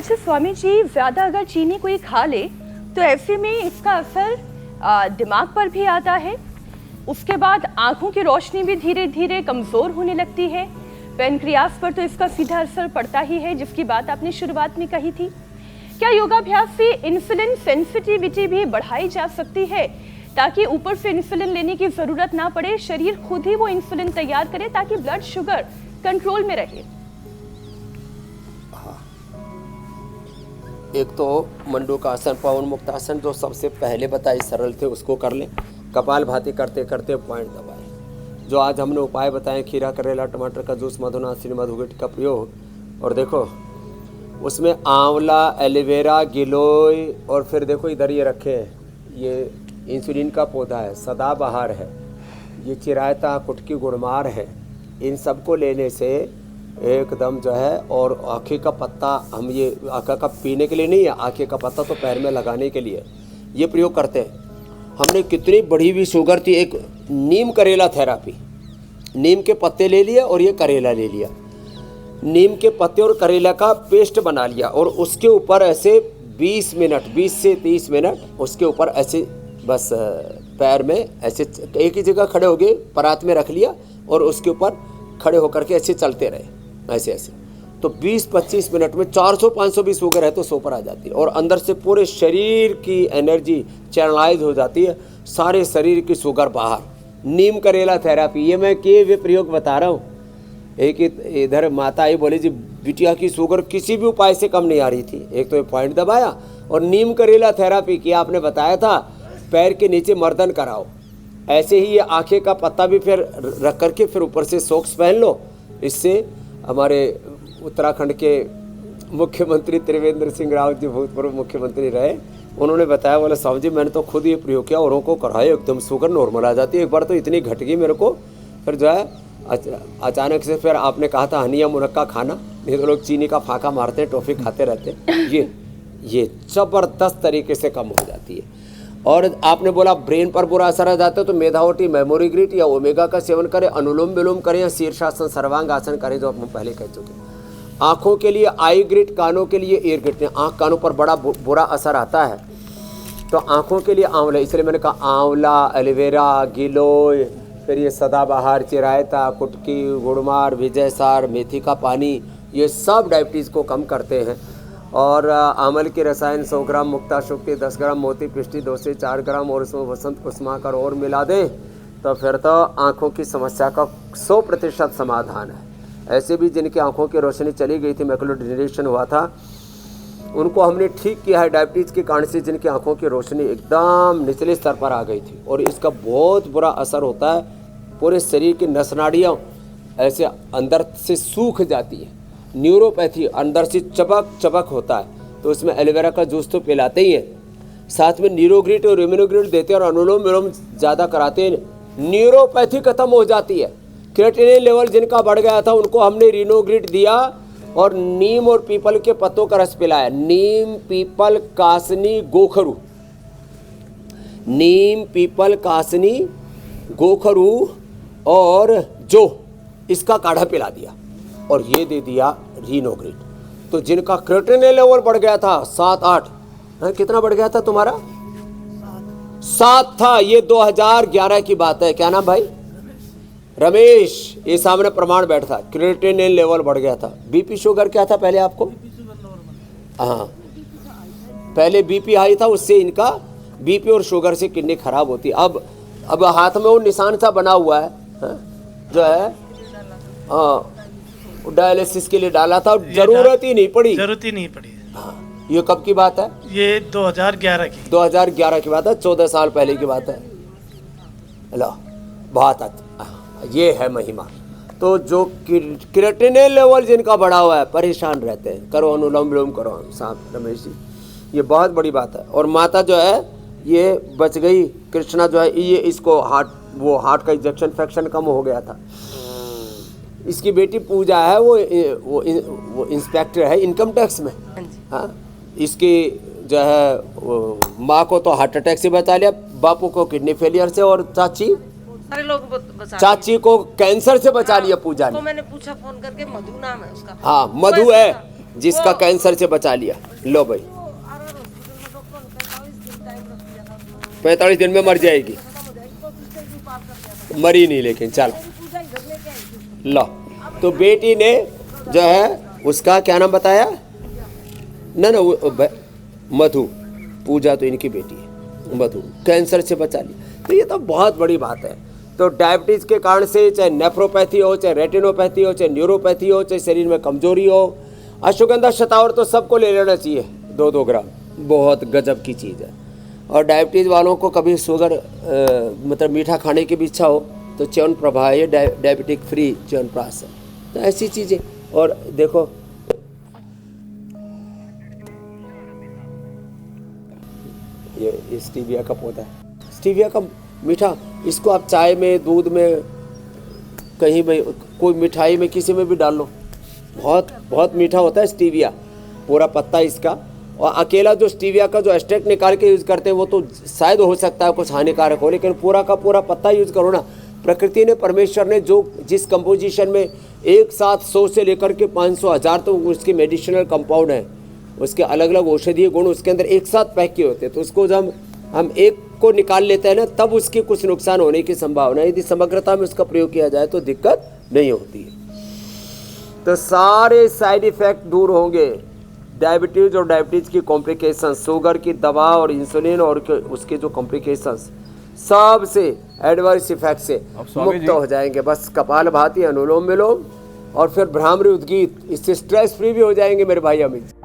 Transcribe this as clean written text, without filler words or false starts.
अच्छा स्वामी जी, ज़्यादा अगर चीनी कोई खा ले तो ऐसे में इसका असर दिमाग पर भी आता है, उसके बाद आंखों की रोशनी भी धीरे धीरे कमज़ोर होने लगती है, पैनक्रियास पर तो इसका सीधा असर पड़ता ही है, जिसकी बात आपने शुरुआत में कही थी। क्या योगाभ्यास से इंसुलिन सेंसिटिविटी भी बढ़ाई जा सकती है, ताकि ऊपर से इंसुलिन लेने की ज़रूरत ना पड़े, शरीर खुद ही वो इंसुलिन तैयार करे ताकि ब्लड शुगर कंट्रोल में रहे? एक तो मंडूकासन, पवन मुक्तासन जो सबसे पहले बताए सरल थे उसको कर लें। कपालभाति करते करते पॉइंट दबाएं। जो आज हमने उपाय बताए, खीरा, करेला, टमाटर का जूस, मधुनासिनी, मधुगिट का प्रयोग, और देखो उसमें आंवला, एलोवेरा, गिलोय, और फिर देखो इधर ये रखे हैं, ये इंसुलिन का पौधा है, सदाबहार है, ये चिरायता, कुटकी, गुड़मार है। इन सबको लेने से एकदम जो है, और आँखें का पत्ता, हम ये आँखों का पीने के लिए नहीं है, आँखें का पत्ता तो पैर में लगाने के लिए ये प्रयोग करते हैं। हमने कितनी बढ़ी हुई शुगर थी, एक नीम करेला थेरापी, नीम के पत्ते ले लिए और ये करेला ले लिया, नीम के पत्ते और करेला का पेस्ट बना लिया, और उसके ऊपर ऐसे 20 मिनट, 20 से 30 मिनट उसके ऊपर ऐसे बस पैर में ऐसे एक ही जगह खड़े हो गए, परात में रख लिया और उसके ऊपर खड़े होकर के ऐसे चलते रहे, ऐसे ऐसे। तो 20-25 मिनट में 400-500 भी शुगर है तो 100 पर आ जाती है, और अंदर से पूरे शरीर की एनर्जी चैनलाइज हो जाती है, सारे शरीर की शुगर बाहर। नीम करेला थेरापी, ये मैं किए हुए प्रयोग बता रहा हूँ। एक इधर माता आई, बोली जी बिटिया की शुगर किसी भी उपाय से कम नहीं आ रही थी। एक तो ये पॉइंट दबाया और नीम करेला थेरापी किया, आपने बताया था पैर के नीचे मर्दन कराओ। ऐसे ही ये आँखें का पत्ता भी फिर रख करके फिर ऊपर से सॉक्स पहन लो। इससे हमारे उत्तराखंड के मुख्यमंत्री त्रिवेंद्र सिंह रावत जी, भूतपूर्व मुख्यमंत्री रहे, उन्होंने बताया, बोले साहब जी मैंने तो खुद ये प्रयोग किया, औरों को कराए, एकदम शुगर नॉर्मल आ जाती है। एक बार तो इतनी घट गई मेरे को, फिर जो है अचानक से फिर आपने कहा था हनिया मुनक्का खाना, नहीं तो लोग चीनी का फाका मारते हैं, टॉफ़ी खाते रहते हैं, ये ज़बरदस्त तरीके से कम हो जाती है। और आपने बोला ब्रेन पर बुरा असर आ जाता है तो मेधावटी, मेमोरी ग्रिट या ओमेगा का सेवन करें, अनुलोम विलोम करें या शीर्षासन, सर्वांग आसन करें, जो हम पहले कह चुके हैं। आँखों के लिए आई ग्रिट, कानों के लिए ईयर ग्रिट। आँख कानों पर बड़ा बुरा असर आता है तो आँखों के लिए आंवला, इसलिए मैंने कहा आंवला, एलोवेरा, गिलोय, फिर ये सदाबहार, चिरायता, कुटकी, गुड़मार, विजयसार, मेथी का पानी, ये सब डायबिटीज़ को कम करते हैं। और आमल की रसायन 100 ग्राम, मुक्ता शुक्ति 10 ग्राम, मोती पिष्टी 2 से 4 ग्राम, और उसमें वसंत कुसुमाकर और मिला दें तो फिर तो आँखों की समस्या का 100% समाधान है। ऐसे भी जिनकी आँखों की रोशनी चली गई थी, मैकुलर डिजनरेशन हुआ था, उनको हमने ठीक किया है डायबिटीज़ के कारण से, जिनकी आँखों की रोशनी एकदम निचले स्तर पर आ गई थी। और इसका बहुत बुरा असर होता है, पूरे शरीर की नस नाड़ियाँ ऐसे अंदर से सूख जाती है, न्यूरोपैथी अंदर से चबक होता है। तो उसमें एलोवेरा का जूस तो पिलाते ही हैं, साथ में न्यूरोग्रिट और इम्यूनोग्रिट देते हैं, और अनुलोम विलोम ज़्यादा कराते हैं, न्यूरोपैथी खत्म हो जाती है। क्रिएटिनिन लेवल जिनका बढ़ गया था उनको हमने रिनोग्रिट दिया और नीम और पीपल के पत्तों का रस पिलाया। नीम, पीपल, कासनी, गोखरू, नीम, पीपल, कासनी, गोखरू और जो, इसका काढ़ा पिला दिया और ये दे दिया रिनोग्रिट। तो जिनका क्रिएटिनिन लेवल बढ़ गया था 7-8, कितना बढ़ गया था तुम्हारा? 7 था। ये 2011 की बात है। क्या नाम भाई? रमेश। ये सामने प्रमाण बैठा, क्रिएटिनिन लेवल बढ़ गया था। बीपी शुगर क्या था पहले आपको? हाँ, पहले बीपी हाई था, उससे इनका बीपी और शुगर से किडनी खराब होती। अब हाथ में वो निशान सा बना हुआ है, जो है हाँ, डायलिसिस के लिए डाला था, जरूरत ही नहीं पड़ी। हाँ, ये कब की बात है? ये 2011 की बात है, 14 साल पहले की बात है। लो, बहुत ये है महिमा। तो जो क्रिएटिनिन लेवल जिनका बढ़ा हुआ है, परेशान रहते हैं, करो अनुलोम विलोम करो साहब रमेश जी, ये बहुत बड़ी बात है। और माता जो है ये बच गई, कृष्णा जो है ये, इसको हार्ट का इन्फेक्शन कम हो गया था। इसकी बेटी पूजा है, वो इंस्पेक्टर है इनकम टैक्स में। हाँ, इसकी जो है माँ को तो हार्ट अटैक से बचा लिया, बापू को किडनी फेलियर से, और सारे लोग चाची को कैंसर से बचा लिया पूजा ने। तो मैंने पूछा फोन करके, मधु नाम है उसका। हाँ, मधु है। जिसका कैंसर से बचा लिया। लो भाई 45 दिन में मर जाएगी, मरी नहीं लेकिन चलो लो। तो बेटी ने जो है उसका क्या नाम बताया ना मधु, पूजा तो इनकी बेटी है, मधु कैंसर से बचा लिया। तो ये तो बहुत बड़ी बात है। तो डायबिटीज़ के कारण से चाहे नेफ्रोपैथी हो, चाहे रेटिनोपैथी हो, चाहे न्यूरोपैथी हो, चाहे शरीर में कमजोरी हो, अश्वगंधा शतावर तो सबको ले लेना चाहिए 2-2 ग्राम, बहुत गजब की चीज़ है। और डायबिटीज़ वालों को कभी शुगर मतलब मीठा खाने की भी इच्छा हो तो च्यवनप्रभा है, डायबिटिक फ्री च्यवनप्राश है। तो ऐसी चीज़ें। और देखो ये स्टीविया का पौधा है, स्टीविया का मीठा, इसको आप चाय में, दूध में, कहीं में, कोई मिठाई में, किसी में भी डाल लो, बहुत बहुत मीठा होता है स्टीविया, पूरा पत्ता इसका। और अकेला जो स्टीविया का जो एक्सट्रैक्ट निकाल के यूज़ करते हैं वो तो शायद हो सकता है कुछ हानिकारक हो, लेकिन पूरा का पूरा पत्ता यूज़ करो ना। प्रकृति ने, परमेश्वर ने जो जिस कंपोजिशन में एक साथ 100 से लेकर के 500 1000 तो उसके मेडिसिनल कंपाउंड हैं, उसके अलग अलग औषधीय गुण उसके अंदर एक साथ पैक किए होते हैं। तो उसको जब हम एक को निकाल लेते हैं ना, तब उसके कुछ नुकसान होने की संभावना है। यदि समग्रता में उसका प्रयोग किया जाए तो दिक्कत नहीं होती है। तो सारे साइड इफ़ेक्ट दूर होंगे, डायबिटीज़ और डायबिटीज़ की कॉम्प्लिकेशन, शुगर की दवा और इंसुलिन और उसके जो कॉम्प्लिकेशंस, सब से एडवर्स इफेक्ट से मुक्त हो जाएंगे। बस कपालभाति, अनुलोम विलोम और फिर भ्रामरी उद्गीत, इससे स्ट्रेस फ्री भी हो जाएंगे मेरे भाई अमित।